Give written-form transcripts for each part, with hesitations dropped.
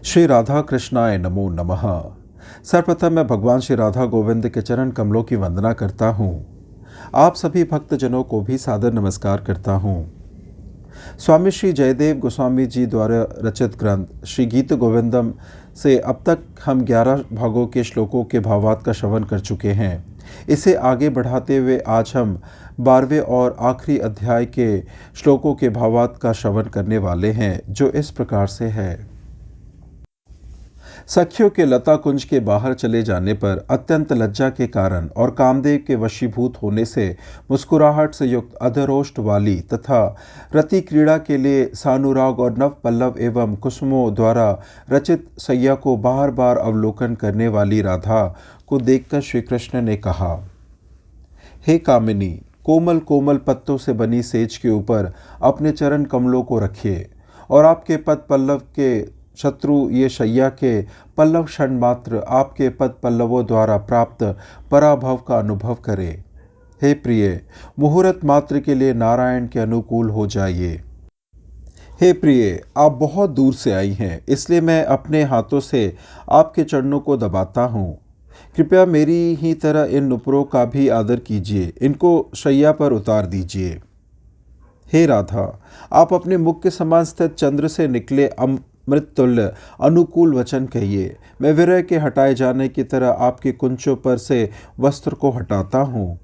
श्री राधा कृष्णाय नमो नमः। सर्वप्रथम मैं भगवान श्री राधा गोविंद के चरण कमलों की वंदना करता हूँ। आप सभी भक्तजनों को भी सादर नमस्कार करता हूँ। स्वामी श्री जयदेव गोस्वामी जी द्वारा रचित ग्रंथ श्री गीत गोविंदम से अब तक हम 11 भागों के श्लोकों के भावार्थ का श्रवण कर चुके हैं। इसे आगे बढ़ाते हुए आज हम 12वें और आखिरी अध्याय के श्लोकों के भावार्थ का श्रवण करने वाले हैं, जो इस प्रकार से है। सखियों के लता कुंज के बाहर चले जाने पर अत्यंत लज्जा के कारण और कामदेव के वशीभूत होने से मुस्कुराहट से युक्त अधरोष्ट वाली तथा रति क्रीड़ा के लिए सानुराग और नव पल्लव एवं कुसुमों द्वारा रचित सैया को बार बार अवलोकन करने वाली राधा को देखकर श्री कृष्ण ने कहा, हे कामिनी, कोमल कोमल पत्तों से बनी सेज के ऊपर अपने चरण कमलों को रखिए और आपके पद पल्लव के शत्रु ये शैया के पल्लव क्षण मात्र आपके पद पल्लवों द्वारा प्राप्त पराभव का अनुभव करे। हे प्रिय, मुहूर्त मात्र के लिए नारायण के अनुकूल हो जाइए। हे प्रिय, आप बहुत दूर से आई हैं, इसलिए मैं अपने हाथों से आपके चरणों को दबाता हूँ। कृपया मेरी ही तरह इन नुपुरों का भी आदर कीजिए, इनको शैया पर उतार दीजिए। हे राधा, आप अपने मुख के समान स्थित चंद्र से निकले अमृततुल्य अनुकूल वचन कहिए। मैं विरह के हटाए जाने की तरह आपके कुंचों पर से वस्त्र को हटाता हूँ।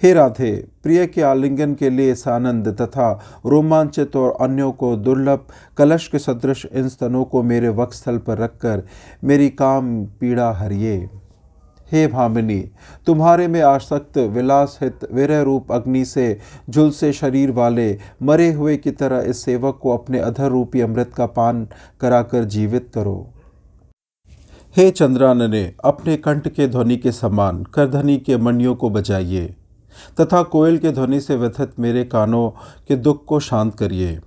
हे राधे, प्रिय के आलिंगन के लिए सानंद तथा रोमांचित और अन्यों को दुर्लभ कलश के सदृश इन स्तनों को मेरे वक्षस्थल पर रखकर मेरी काम पीड़ा हरिए। हे भामिनी, तुम्हारे में आसक्त विलास हित विरह रूप अग्नि से झुलसे शरीर वाले मरे हुए की तरह इस सेवक को अपने अधर रूपी अमृत का पान कराकर जीवित करो। हे चंद्रानने, अपने कंठ के ध्वनि के समान करधनी के मणियों को बजाइए तथा कोयल के ध्वनि से व्यथित मेरे कानों के दुख को शांत करिए।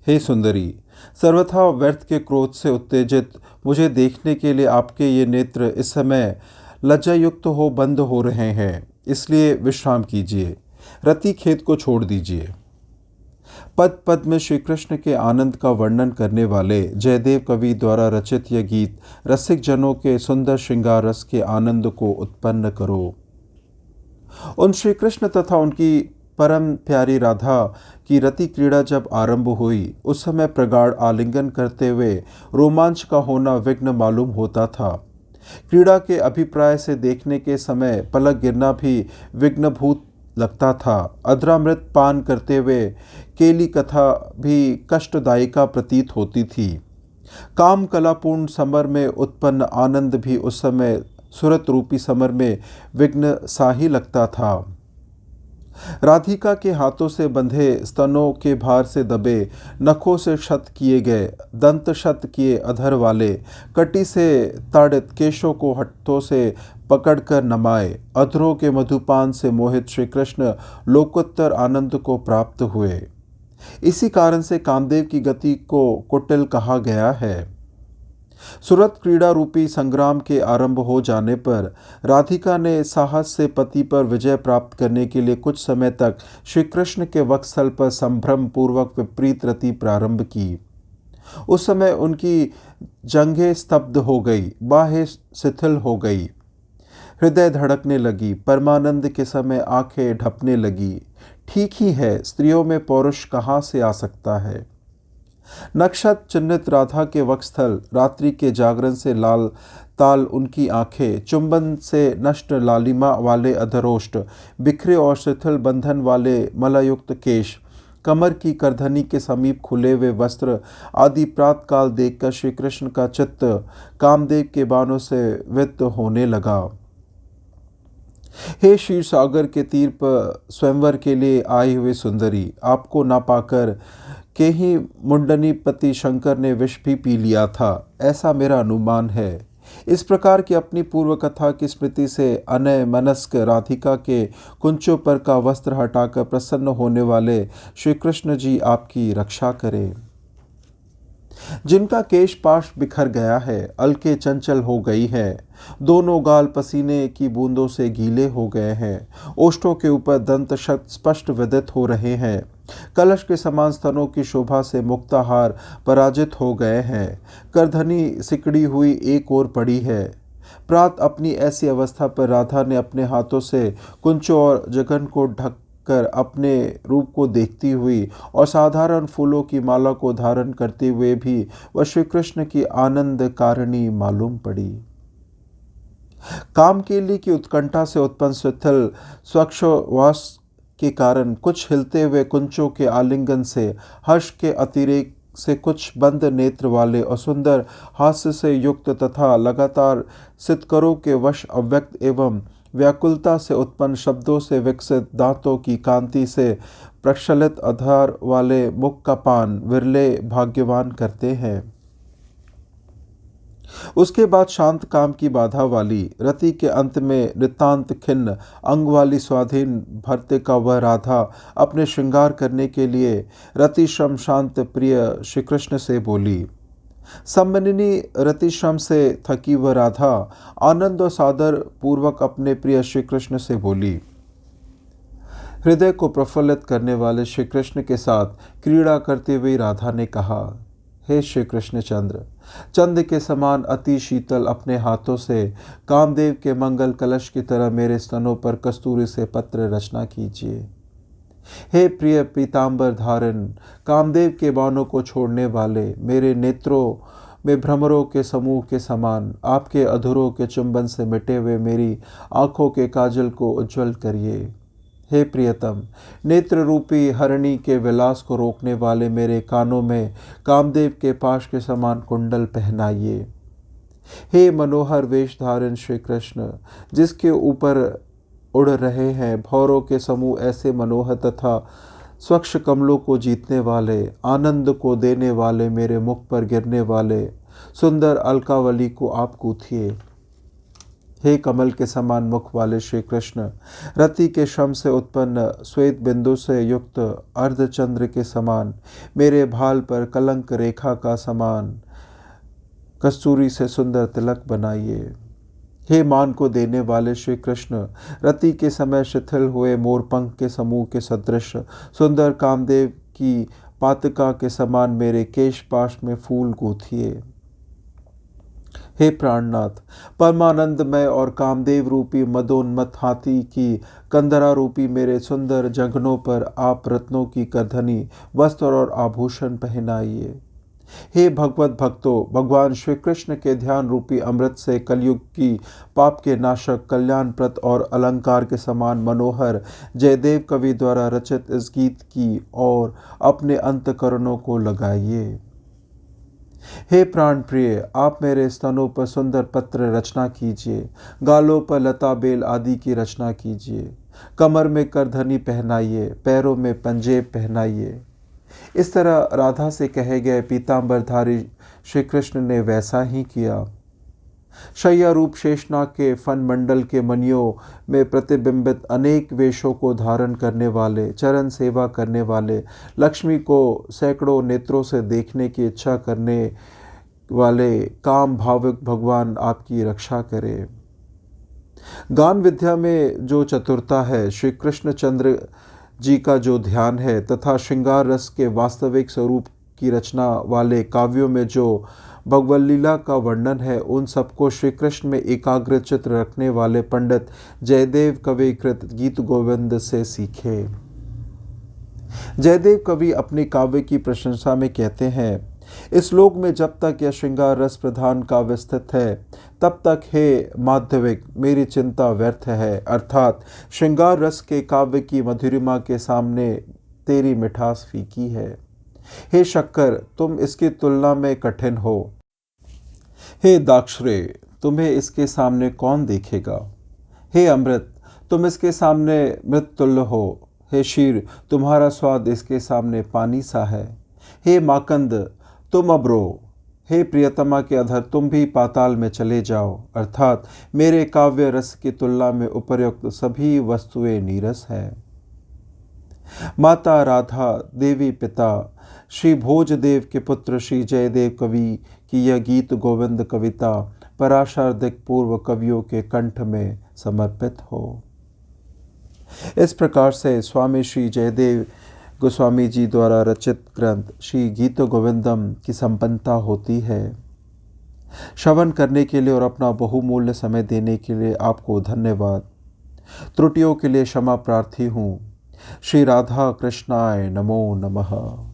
हे सुंदरी, सर्वथा व्यर्थ के क्रोध से उत्तेजित मुझे देखने के लिए आपके ये नेत्र इस समय लज्जायुक्त हो बंद हो रहे हैं, इसलिए विश्राम कीजिए, रति खेत को छोड़ दीजिए। पद पद में श्री कृष्ण के आनंद का वर्णन करने वाले जयदेव कवि द्वारा रचित यह गीत रसिक जनों के सुंदर श्रृंगार रस के आनंद को उत्पन्न करो। उन श्री कृष्ण तथा उनकी परम प्यारी राधा की रति क्रीड़ा जब आरंभ हुई, उस समय प्रगाढ़ आलिंगन करते हुए रोमांच का होना विघ्न मालूम होता था। क्रीड़ा के अभिप्राय से देखने के समय पलक गिरना भी विघ्नभूत लगता था। अधरामृत पान करते हुए केली कथा भी कष्टदायिका प्रतीत होती थी। काम कलापूर्ण समर में उत्पन्न आनंद भी उस समय सुरत रूपी समर में विघ्न सा ही लगता था। राधिका के हाथों से बंधे स्तनों के भार से दबे, नखों से क्षत किए गए, दंत क्षत किए अधर वाले, कटी से ताड़ित केशों को हाथों से पकड़कर नमाए, अधरों के मधुपान से मोहित श्री कृष्ण लोकोत्तर आनंद को प्राप्त हुए। इसी कारण से कामदेव की गति को कुटिल कहा गया है। सुरत क्रीड़ा रूपी संग्राम के आरंभ हो जाने पर राधिका ने साहस से पति पर विजय प्राप्त करने के लिए कुछ समय तक श्री कृष्ण के वक्षस्थल पर संभ्रम पूर्वक विपरीत रति प्रारंभ की। उस समय उनकी जंघें स्तब्ध हो गई, बाहें शिथिल हो गई, हृदय धड़कने लगी, परमानंद के समय आंखें ढपने लगी। ठीक ही है, स्त्रियों में पौरुष कहाँ से आ सकता है। नक्षत्र चिन्हित राधा के वक्षस्थल, रात्रि के जागरण से लाल ताल उनकी आंखें, चुंबन से नष्ट लालिमा वाले अधरोष्ट, बिखरे और शिथिल बंधन वाले मलयुक्त केश, कमर की करधनी के समीप खुले हुए वस्त्र आदि प्रातकाल देखकर श्री कृष्ण का चित्त कामदेव के बाणों से व्यक्त होने लगा। हे क्षीर सागर के तीर पर स्वयंवर के लिए आई हुई सुंदरी, आपको ना पाकर के ही मुंडनीपति शंकर ने विष भी पी लिया था, ऐसा मेरा अनुमान है। इस प्रकार की अपनी पूर्व कथा की स्मृति से अनय मनस्क राधिका के कुंचों पर का वस्त्र हटाकर प्रसन्न होने वाले श्री कृष्ण जी आपकी रक्षा करें। जिनका केश पाश बिखर गया है, अलके चंचल हो गई है, दोनों गाल पसीने की बूंदों से गीले हो गए हैं, ओष्ठों के ऊपर दंत शक्त स्पष्ट विदित हो रहे हैं, कलश के समान स्तनों की शोभा से मुक्ताहार पराजित हो गए हैं। करधनी सिकड़ी हुई एक ओर पड़ी है। प्रात अपनी ऐसी अवस्था पर राधा ने अपने हाथों से कुंचों और जगन को ढक कर अपने रूप को देखती हुई और साधारण फूलों की माला को धारण करते हुए भी वह श्री कृष्ण की आनंद कारिणी मालूम पड़ी। काम के लिए की उत्कंठा से उत्पन्न शिथिल स्वच्छवास के कारण कुछ हिलते हुए कुंचों के आलिंगन से, हर्ष के अतिरेक से कुछ बंद नेत्र वाले और सुंदर हास्य से युक्त तथा लगातार सितकरों के वश अव्यक्त एवं व्याकुलता से उत्पन्न शब्दों से विकसित दांतों की कांति से प्रक्षलित आधार वाले मुख का पान विरले भाग्यवान करते हैं। उसके बाद शांत काम की बाधा वाली रति के अंत में नितांत खिन्न अंग वाली स्वाधीन भर्ते का वह राधा अपने श्रृंगार करने के लिए रतिश्रम शांत प्रिय श्री कृष्ण से बोली। सम्मनिनी रतिश्रम से थकी वह राधा आनंद और सादर पूर्वक अपने प्रिय श्री कृष्ण से बोली। हृदय को प्रफुल्लित करने वाले श्री कृष्ण के साथ क्रीड़ा करते हुए राधा ने कहा, हे श्री कृष्ण चंद्र, चंद के समान अति शीतल अपने हाथों से कामदेव के मंगल कलश की तरह मेरे स्तनों पर कस्तूरी से पत्र रचना कीजिए। हे प्रिय पीतांबर धारण कामदेव के बाणों को छोड़ने वाले मेरे नेत्रों में भ्रमरों के समूह के समान आपके अधरों के चुंबन से मिटे हुए मेरी आंखों के काजल को उज्जवल करिए। हे प्रियतम नेत्र रूपी हरिणी के विलास को रोकने वाले मेरे कानों में कामदेव के पाश के समान कुंडल पहनाइए। हे मनोहर वेश धारण श्री कृष्ण जिसके ऊपर उड़ रहे हैं भौरों के समूह ऐसे मनोहर तथा स्वच्छ कमलों को जीतने वाले आनंद को देने वाले मेरे मुख पर गिरने वाले सुंदर अलकावली को आप गूंथिए। हे कमल के समान मुख वाले श्री कृष्ण रति के श्रम से उत्पन्न श्वेत बिंदु से युक्त अर्धचंद्र के समान मेरे भाल पर कलंक रेखा का समान कस्तूरी से सुंदर तिलक बनाइए। हे मान को देने वाले श्री कृष्ण रति के समय शिथिल हुए मोरपंख के समूह के सदृश सुंदर कामदेव की पातिका के समान मेरे केश पाश में फूल गूंथिए। हे प्राणनाथ परमानंदमय और कामदेव रूपी मदोन्मत हाथी की कंदरा रूपी मेरे सुंदर जंघनों पर आप रत्नों की करधनी वस्त्र और आभूषण पहनाइए। हे भगवत भक्तों भगवान श्री कृष्ण के ध्यान रूपी अमृत से कलयुग की पाप के नाशक कल्याणप्रद और अलंकार के समान मनोहर जयदेव कवि द्वारा रचित इस गीत की और अपने अंतकरणों को लगाइए। हे प्राण प्रिय आप मेरे स्तनों पर सुंदर पत्र रचना कीजिए। गालों पर लता बेल आदि की रचना कीजिए। कमर में करधनी पहनाइए। पैरों में पंजेब पहनाइए। इस तरह राधा से कहे गए पीतांबरधारी श्री कृष्ण ने वैसा ही किया। शैया रूप शेषनाग के फन मंडल के मनियों में प्रतिबिंबित अनेक वेशों को धारण करने वाले चरण सेवा करने वाले लक्ष्मी को सैकड़ों नेत्रों से देखने की इच्छा करने वाले काम भावुक भगवान आपकी रक्षा करे। गान विद्या में जो चतुरता है श्री कृष्णचंद्र जी का जो ध्यान है तथा श्रृंगार रस के वास्तविक स्वरूप की रचना वाले काव्यों में जो भगवत लीला का वर्णन है उन सबको श्री कृष्ण में एकाग्र चित्र रखने वाले पंडित जयदेव कवि कृत गीत गोविंद से सीखे। जयदेव कवि अपने काव्य की प्रशंसा में कहते हैं, इस लोक में जब तक यह श्रृंगार रस प्रधान काव्य स्थित है तब तक हे माध्यविक मेरी चिंता व्यर्थ है। अर्थात श्रृंगार रस के काव्य की मधुरिमा के सामने तेरी मिठास फीकी है। हे शक्कर तुम इसकी तुलना में कठिन हो। हे दाक्षरेय तुम्हें इसके सामने कौन देखेगा। हे अमृत तुम इसके सामने मृतुल्य हो। हे क्षीर तुम्हारा स्वाद इसके सामने पानी सा है। हे माकंद तुम अब रो। हे प्रियतमा के अधर तुम भी पाताल में चले जाओ। अर्थात मेरे काव्य रस की तुलना में उपर्युक्त सभी वस्तुएं नीरस हैं। माता राधा देवी पिता श्री भोजदेव के पुत्र श्री जयदेव कवि की यह गीत गोविंद कविता पराशार्दिक पूर्व कवियों के कंठ में समर्पित हो। इस प्रकार से स्वामी श्री जयदेव गोस्वामी जी द्वारा रचित ग्रंथ श्री गीत गोविंदम की संपन्नता होती है। श्रवण करने के लिए और अपना बहुमूल्य समय देने के लिए आपको धन्यवाद। त्रुटियों के लिए क्षमा प्रार्थी हूँ। श्री राधा कृष्णाय नमो नमः।